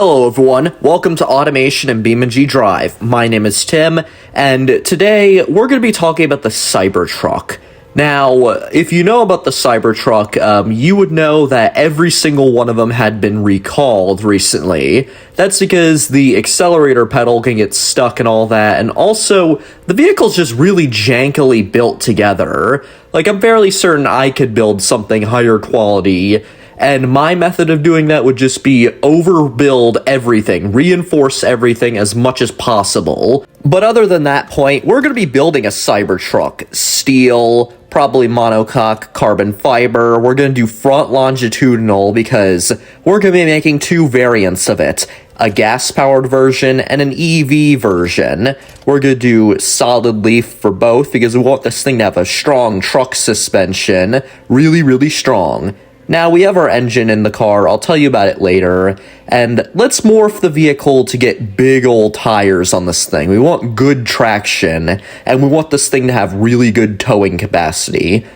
Hello everyone, welcome to Automation and BeamNG Drive. My name is Tim, and today we're going to be talking about the Cybertruck. Now, if you know about the Cybertruck, you would know that every single one of them had been recalled recently. That's because the accelerator pedal can get stuck and all that, and also, the vehicle's just really jankily built together. Like, I'm fairly certain I could build something higher quality, and my method of doing that would just be overbuild everything, reinforce everything as much as possible. But other than that point, we're going to be building a Cybertruck. Steel, probably monocoque, carbon fiber. We're going to do front longitudinal because we're going to be making two variants of it. A gas-powered version and an EV version. We're going to do solid leaf for both because we want this thing to have a strong truck suspension. Really, really strong. Now, we have our engine in the car, I'll tell you about it later, and let's morph the vehicle to get big old tires on this thing. We want good traction, and we want this thing to have really good towing capacity.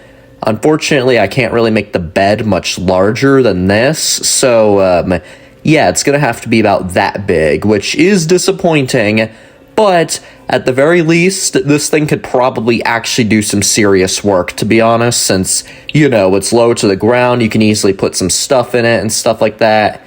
Unfortunately, I can't really make the bed much larger than this, so, yeah, it's gonna have to be about that big, which is disappointing, but at the very least, this thing could probably actually do some serious work, to be honest, since, you know, it's low to the ground, you can easily put some stuff in it and stuff like that.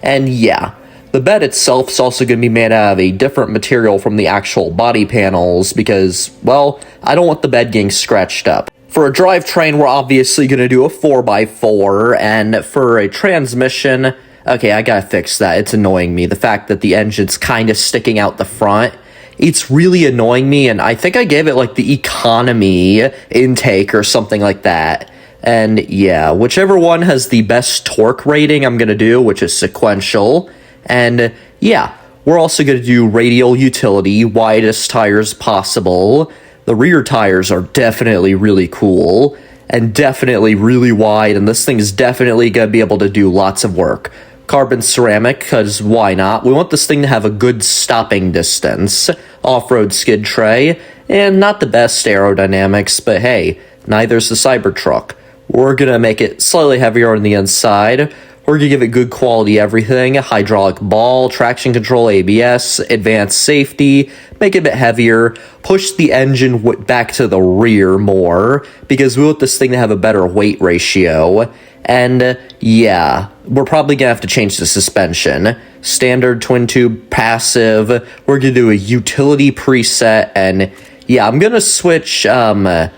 And yeah, the bed itself is also going to be made out of a different material from the actual body panels because, well, I don't want the bed getting scratched up. For a drivetrain, we're obviously going to do a 4x4, and for a transmission, okay, I gotta fix that, it's annoying me, the fact that the engine's kind of sticking out the front. It's really annoying me, and I think I gave it, like, the economy intake or something like that. And, yeah, whichever one has the best torque rating I'm gonna do, which is sequential. And, yeah, we're also gonna do radial utility, widest tires possible. The rear tires are definitely really cool, and definitely really wide, and this thing is definitely gonna be able to do lots of work. Carbon ceramic, because why not? We want this thing to have a good stopping distance, off-road skid tray, and not the best aerodynamics, but hey, neither's the Cybertruck. We're gonna make it slightly heavier on the inside. We're gonna give it good quality everything, hydraulic ball, traction control, ABS, advanced safety, make it a bit heavier, push the engine back to the rear more, because we want this thing to have a better weight ratio. And, yeah, we're probably gonna have to change the suspension. Standard twin tube, passive, we're gonna do a utility preset, and, yeah, I'm gonna switch, now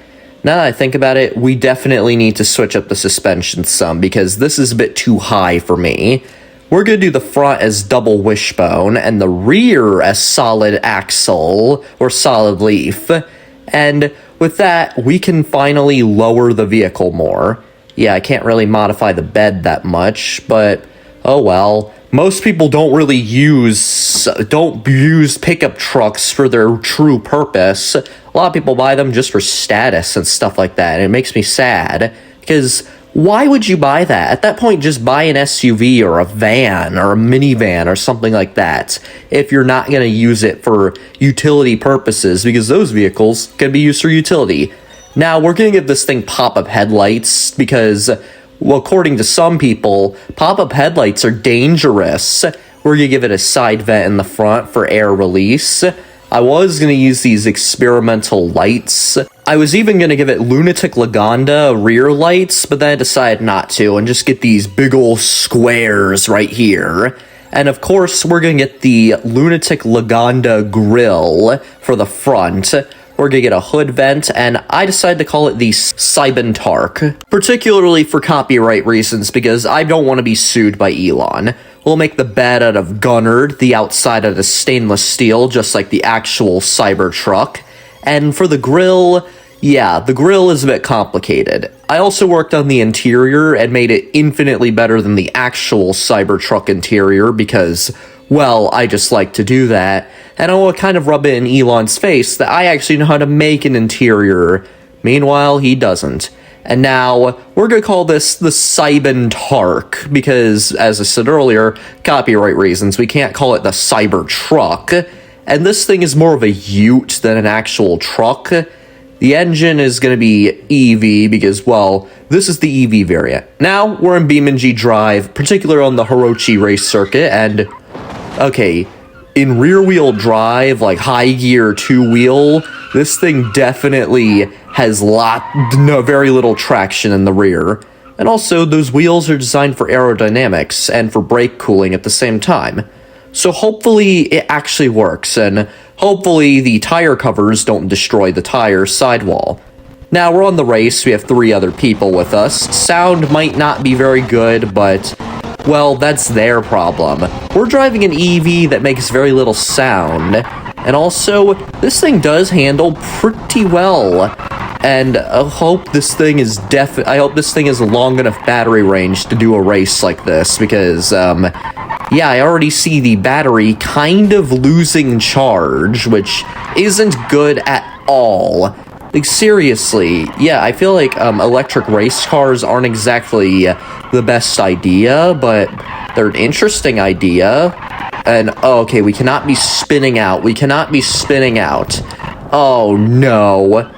that I think about it, we definitely need to switch up the suspension some, because this is a bit too high for me. We're gonna do the front as double wishbone, and the rear as solid axle, or solid leaf. And with that, we can finally lower the vehicle more. Yeah, I can't really modify the bed that much, but oh well. Most people don't use pickup trucks for their true purpose. A lot of people buy them just for status and stuff like that, and it makes me sad. Because why would you buy that? At that point, just buy an SUV or a van or a minivan or something like that if you're not going to use it for utility purposes, because those vehicles can be used for utility. Now, we're going to give this thing pop-up headlights because, well, according to some people, pop-up headlights are dangerous. We're going to give it a side vent in the front for air release. I was going to use these experimental lights. I was even going to give it Lunatic Lagonda rear lights, but then I decided not to and just get these big ol' squares right here. And of course, we're going to get the Lunatic Lagonda grille for the front. We're gonna get a hood vent, and I decided to call it the Cybertruck, particularly for copyright reasons, because I don't want to be sued by Elon. We'll make the bed out of gunnard, the outside out of stainless steel, just like the actual Cybertruck. And for the grille, yeah, the grille is a bit complicated. I also worked on the interior and made it infinitely better than the actual Cybertruck interior, because, well, I just like to do that. And I will kind of rub it in Elon's face that I actually know how to make an interior. Meanwhile, he doesn't. And now, we're gonna call this the Cybertruck, because, as I said earlier, copyright reasons, we can't call it the Cybertruck. And this thing is more of a ute than an actual truck. The engine is gonna be EV, because, well, this is the EV variant. Now, we're in BeamNG Drive, particularly on the Hirochi race circuit, and okay, in rear-wheel drive, like high gear two-wheel, this thing definitely has very little traction in the rear. And also, those wheels are designed for aerodynamics and for brake cooling at the same time. So hopefully it actually works, and hopefully the tire covers don't destroy the tire sidewall. Now, we're on the race, we have 3 other people with us. Sound might not be very good, but, well, that's their problem. We're driving an EV that makes very little sound, and also, this thing does handle pretty well. And I hope this thing is a long enough battery range to do a race like this, because, yeah, I already see the battery kind of losing charge, which isn't good at all. Like, seriously, yeah, I feel like, electric race cars aren't exactly the best idea, but they're an interesting idea. And, oh, okay, we cannot be spinning out. Oh, no.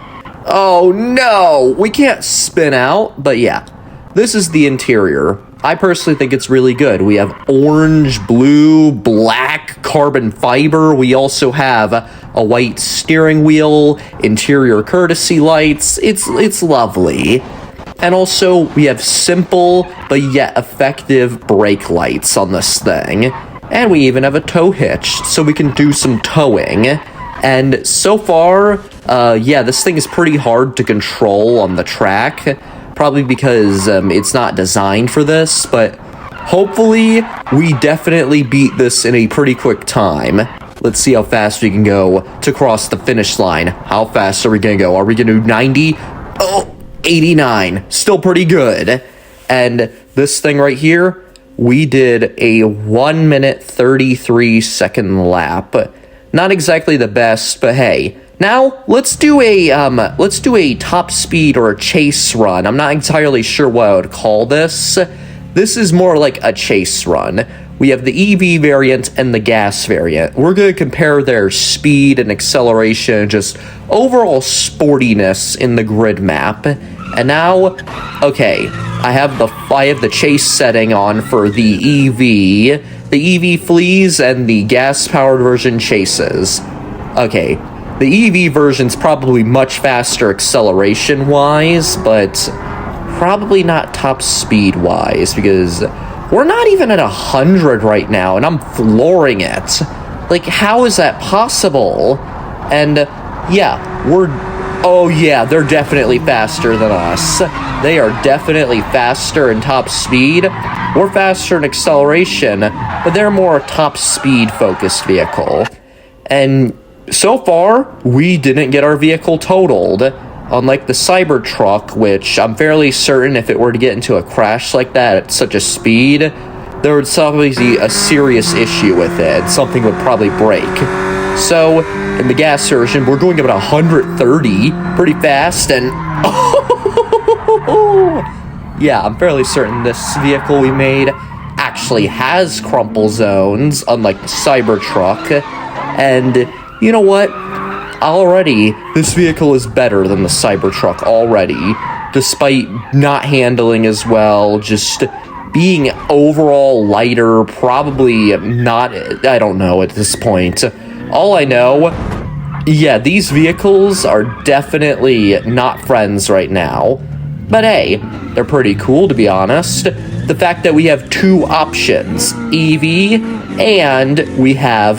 Oh, no! We can't spin out, but yeah. This is the interior. I personally think it's really good. We have orange, blue, black carbon fiber. We also have a white steering wheel, interior courtesy lights. It's lovely. And also, we have simple, but yet effective brake lights on this thing. And we even have a tow hitch, so we can do some towing. And so far, yeah, this thing is pretty hard to control on the track, probably because it's not designed for this, but hopefully we definitely beat this in a pretty quick time. Let's see how fast we can go to cross the finish line. How fast are we gonna go? Are we gonna do 90? Oh, 89. Still pretty good. And this thing right here, we did a 1 minute 33 second lap. Not exactly the best, but hey. Now, let's do a top speed or a chase run. I'm not entirely sure what I would call this. This is more like a chase run. We have the EV variant and the gas variant. We're going to compare their speed and acceleration, just overall sportiness in the grid map. And now, okay, I have the chase setting on for the EV. The EV flees and the gas-powered version chases. Okay, the EV version's probably much faster acceleration-wise, but probably not top speed-wise, because we're not even at 100 right now, and I'm flooring it. Like, how is that possible? And, yeah, oh yeah, they're definitely faster than us. They are definitely faster in top speed. We're faster in acceleration, but they're more a top speed focused vehicle. And so far, we didn't get our vehicle totaled. Unlike the Cybertruck, which I'm fairly certain if it were to get into a crash like that at such a speed, there would probably be a serious issue with it. Something would probably break. So, in the gas version, we're going about 130 pretty fast, and yeah, I'm fairly certain this vehicle we made actually has crumple zones, unlike the Cybertruck. And you know what? Already, this vehicle is better than the Cybertruck already, despite not handling as well, just being overall lighter, probably not, I don't know at this point. All I know, yeah, these vehicles are definitely not friends right now. But hey, they're pretty cool, to be honest. The fact that we have 2 options, EV, and we have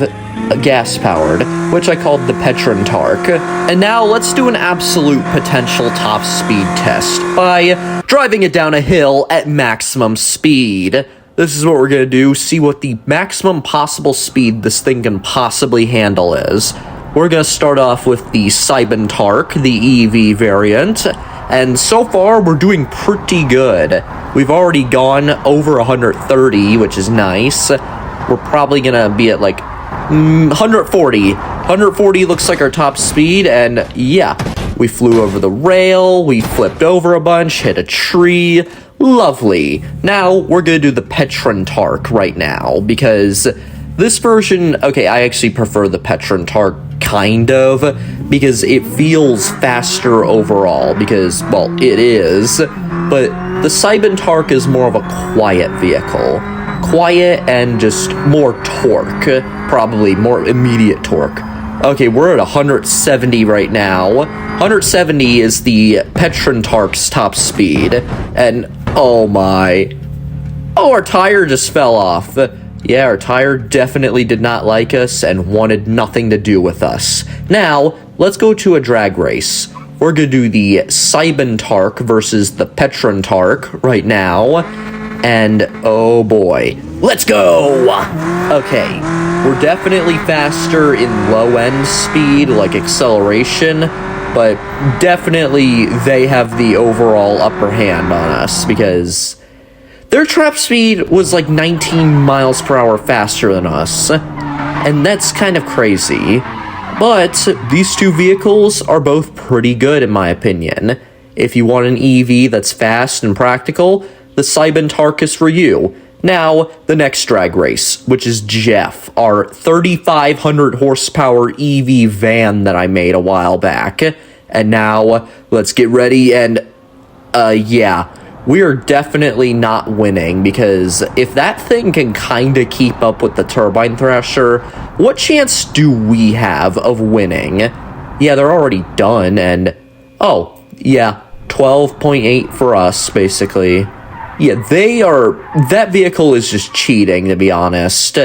gas-powered, which I called the Petron-Tark. And now let's do an absolute potential top speed test by driving it down a hill at maximum speed. This is what we're going to do, see what the maximum possible speed this thing can possibly handle is. We're going to start off with the Cybertruck, the EV variant, and so far we're doing pretty good. We've already gone over 130, which is nice. We're probably going to be at like 140. 140 looks like our top speed, and yeah, we flew over the rail, we flipped over a bunch, hit a tree. Lovely. Now, we're gonna do the Petron-Tark right now, because this version, okay, I actually prefer the Petron-Tark, kind of, because it feels faster overall, because, well, it is, but the Cybertruck is more of a quiet vehicle. quiet and just more torque, probably more immediate torque. Okay, we're at 170 right now. 170 is the Petrontark's top speed, and oh my. Oh, our tire just fell off. Yeah, our tire definitely did not like us and wanted nothing to do with us. Now, let's go to a drag race. We're gonna do the Cybertruck versus the Petrontark right now. And oh boy, let's go! Okay, we're definitely faster in low-end speed, like acceleration, but definitely they have the overall upper hand on us because their trap speed was like 19 miles per hour faster than us, and that's kind of crazy. But these two vehicles are both pretty good in my opinion. If you want an EV that's fast and practical, the Cybertruck is for you. Now, the next drag race, which is Jeff, our 3,500 horsepower EV van that I made a while back. And now, let's get ready and, yeah. We are definitely not winning, because if that thing can kinda keep up with the turbine thrasher, what chance do we have of winning? Yeah, they're already done, and oh, yeah, 12.8 for us, basically. Yeah, that vehicle is just cheating, to be honest.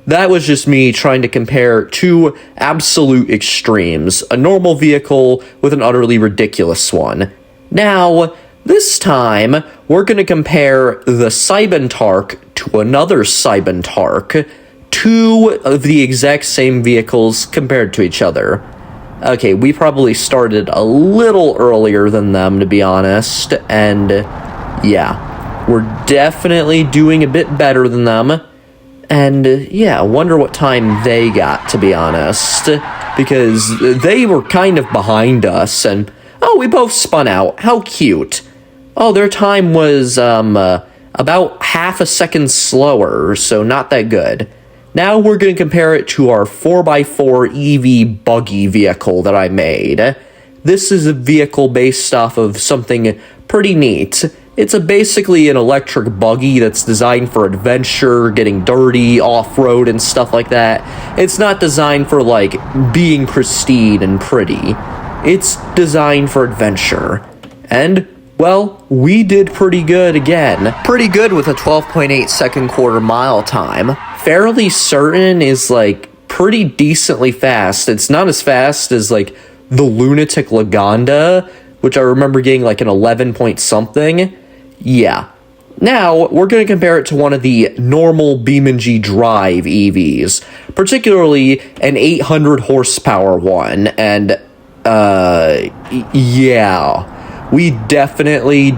That was just me trying to compare two absolute extremes, a normal vehicle with an utterly ridiculous one. Now, this time, we're going to compare the Cybertruck to another Cybertruck, two of the exact same vehicles compared to each other. Okay, we probably started a little earlier than them, to be honest, and yeah, we're definitely doing a bit better than them, and yeah, I wonder what time they got, to be honest, because they were kind of behind us, and oh, we both spun out. How cute. Oh, their time was, about half a second slower, so not that good. Now we're going to compare it to our 4x4 EV buggy vehicle that I made. This is a vehicle based off of something pretty neat. It's basically an electric buggy that's designed for adventure, getting dirty, off-road, and stuff like that. It's not designed for, like, being pristine and pretty. It's designed for adventure. And well, we did pretty good again. Pretty good with a 12.8 second quarter mile time. Fairly Certain is like pretty decently fast. It's not as fast as like the Lunatic Lagonda, which I remember getting like an 11 point something. Yeah. Now, we're going to compare it to one of the normal BeamNG Drive EVs, particularly an 800 horsepower one, and yeah. We definitely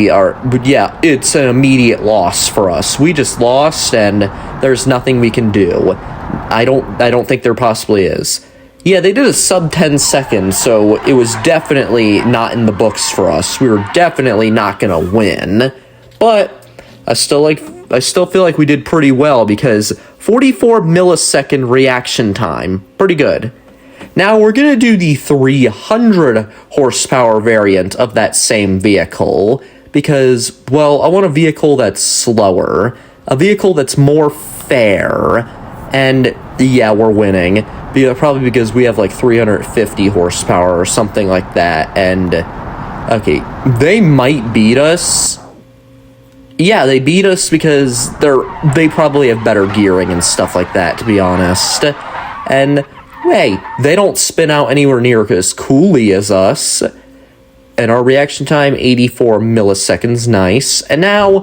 are, but yeah, it's an immediate loss for us. We just lost, and there's nothing we can do. I don't think there possibly is. Yeah, they did a sub 10 seconds, so it was definitely not in the books for us. We were definitely not gonna win, but I still feel like we did pretty well, because 44 millisecond reaction time, pretty good. Now we're going to do the 300 horsepower variant of that same vehicle, because, well, I want a vehicle that's slower, a vehicle that's more fair, and yeah, we're winning, probably because we have like 350 horsepower or something like that, and okay, they might beat us. Yeah, they beat us because they probably have better gearing and stuff like that, to be honest, and hey, they don't spin out anywhere near as coolly as us. And our reaction time, 84 milliseconds, nice. And now,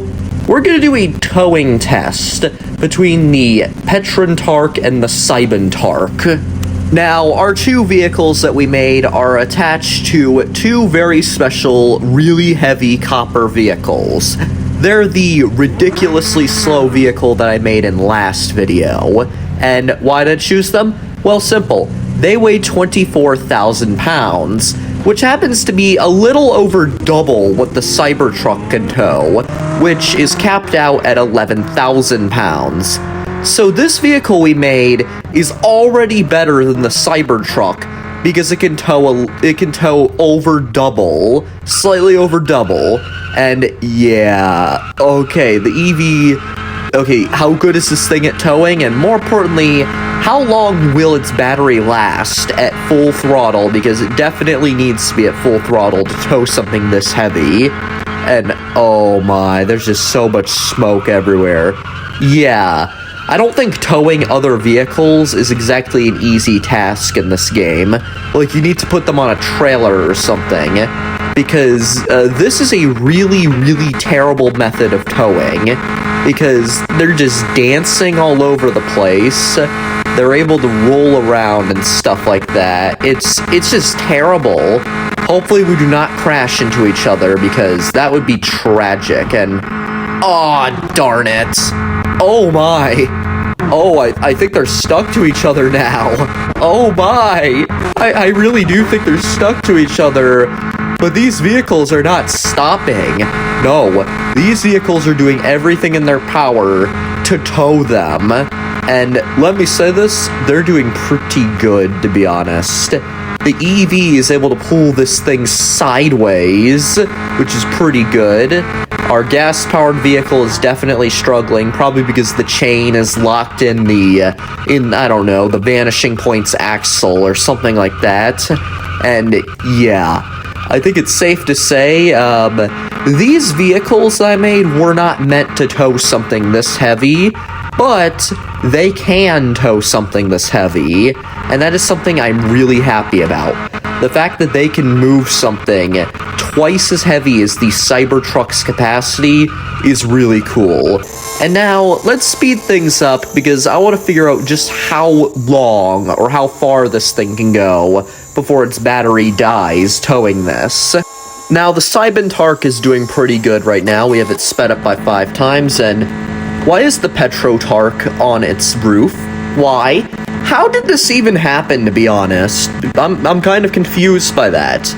we're going to do a towing test between the Petrontark and the Cybertruck. Now, our two vehicles that we made are attached to two very special, really heavy copper vehicles. They're the ridiculously slow vehicle that I made in last video. And why did I choose them? Well, simple. They weigh 24,000 pounds, which happens to be a little over double what the Cybertruck can tow, which is capped out at 11,000 pounds. So this vehicle we made is already better than the Cybertruck because it can tow over double, slightly over double, and yeah, okay, the EV okay, how good is this thing at towing? And more importantly, how long will its battery last at full throttle? Because it definitely needs to be at full throttle to tow something this heavy. And, oh my, there's just so much smoke everywhere. Yeah, I don't think towing other vehicles is exactly an easy task in this game. Like, you need to put them on a trailer or something, because this is a really, really terrible method of towing, because they're just dancing all over the place. They're able to roll around and stuff like that. It's just terrible. Hopefully we do not crash into each other, because that would be tragic, and... aw, darn it. Oh my. Oh, I think they're stuck to each other now. Oh my. I really do think they're stuck to each other. But these vehicles are not stopping. No, these vehicles are doing everything in their power to tow them. And let me say this, they're doing pretty good, to be honest. The EV is able to pull this thing sideways, which is pretty good. Our gas-powered vehicle is definitely struggling, probably because the chain is locked in the, I don't know, the vanishing point's axle or something like that. And yeah, I think it's safe to say, these vehicles I made were not meant to tow something this heavy, but they can tow something this heavy, and that is something I'm really happy about. The fact that they can move something twice as heavy as the Cybertruck's capacity is really cool. And now, let's speed things up, because I want to figure out just how long, or how far this thing can go before its battery dies towing this. Now, the Cybertruck is doing pretty good right now. We have it sped up by 5 times, and why is the Petrotruck on its roof? Why? How did this even happen, to be honest? I'm kind of confused by that.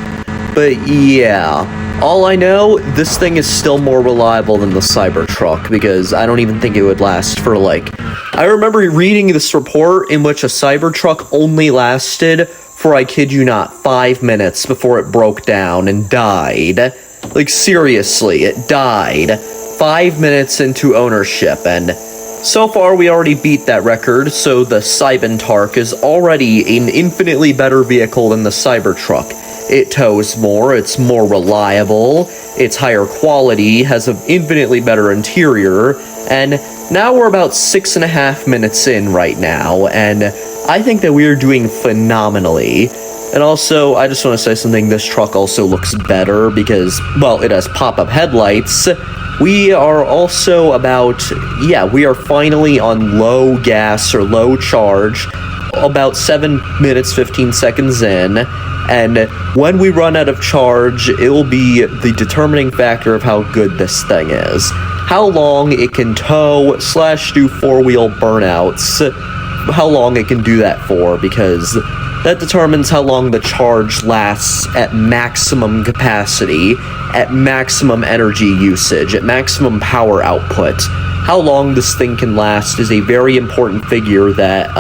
But yeah, all I know, this thing is still more reliable than the Cybertruck, because I don't even think it would last for, like... I remember reading this report in which a Cybertruck only lasted for, I kid you not, 5 minutes before it broke down and died. Like, seriously, it died 5 minutes into ownership, and so far we already beat that record, so the Cybertruck is already an infinitely better vehicle than the Cybertruck. It tows more, it's more reliable, it's higher quality, has an infinitely better interior, and now we're about 6.5 minutes in right now, and I think that we are doing phenomenally. And also, I just want to say something, this truck also looks better because, well, it has pop-up headlights. We are also about, yeah, we are finally on low gas or low charge, about 7 minutes, 15 seconds in, and when we run out of charge, it will be the determining factor of how good this thing is. How long it can tow / do 4-wheel burnouts, how long it can do that for, because that determines how long the charge lasts at maximum capacity, at maximum energy usage, at maximum power output. How long this thing can last is a very important figure that,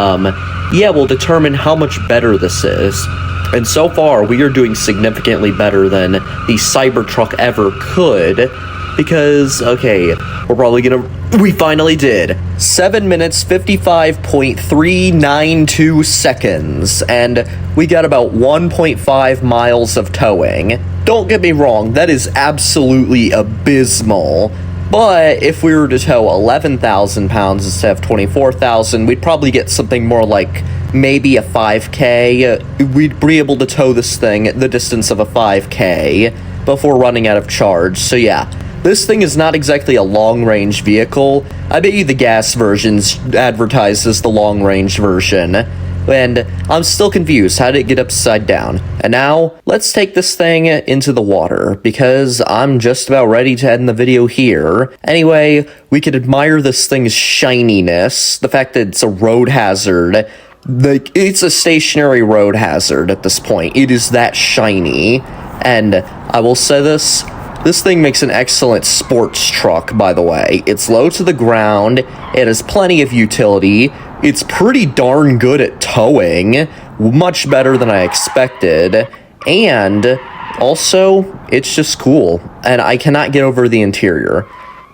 yeah, will determine how much better this is. And so far, we are doing significantly better than the Cybertruck ever could, because, okay, we're probably gonna... We finally did. 7 minutes, 55.392 seconds, and we got about 1.5 miles of towing. Don't get me wrong, that is absolutely abysmal. But if we were to tow 11,000 pounds instead of 24,000, we'd probably get something more like maybe a 5K. We'd be able to tow this thing the distance of a 5K before running out of charge. So yeah, this thing is not exactly a long-range vehicle. I bet you the gas version's advertised as the long-range version. And I'm still confused. How did it get upside down? And now, let's take this thing into the water, because I'm just about ready to end the video here. Anyway, we could admire this thing's shininess, the fact that it's a road hazard. It's a stationary road hazard at this point. It is that shiny. And I will say this thing makes an excellent sports truck, by the way. It's low to the ground, it has plenty of utility, it's pretty darn good at towing, much better than I expected, and also, it's just cool, and I cannot get over the interior.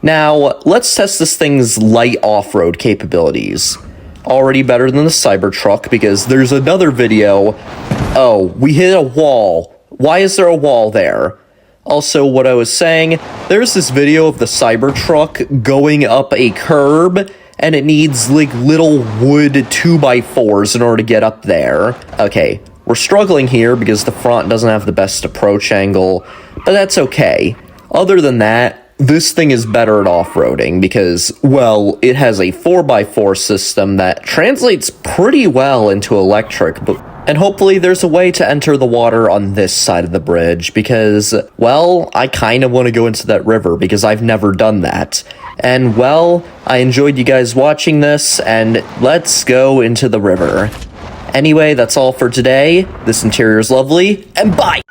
Now, let's test this thing's light off-road capabilities. Already better than the Cybertruck, because there's another video. Oh, we hit a wall. Why is there a wall there? Also, what I was saying, there's this video of the Cybertruck going up a curb, and it needs, like, little wood 2x4s in order to get up there. Okay, we're struggling here because the front doesn't have the best approach angle, but that's okay. Other than that, this thing is better at off-roading because, well, it has a 4x4 system that translates pretty well into electric, and hopefully there's a way to enter the water on this side of the bridge because, well, I kind of want to go into that river because I've never done that. And, well, I enjoyed you guys watching this, and let's go into the river. Anyway, that's all for today. This interior is lovely, and bye!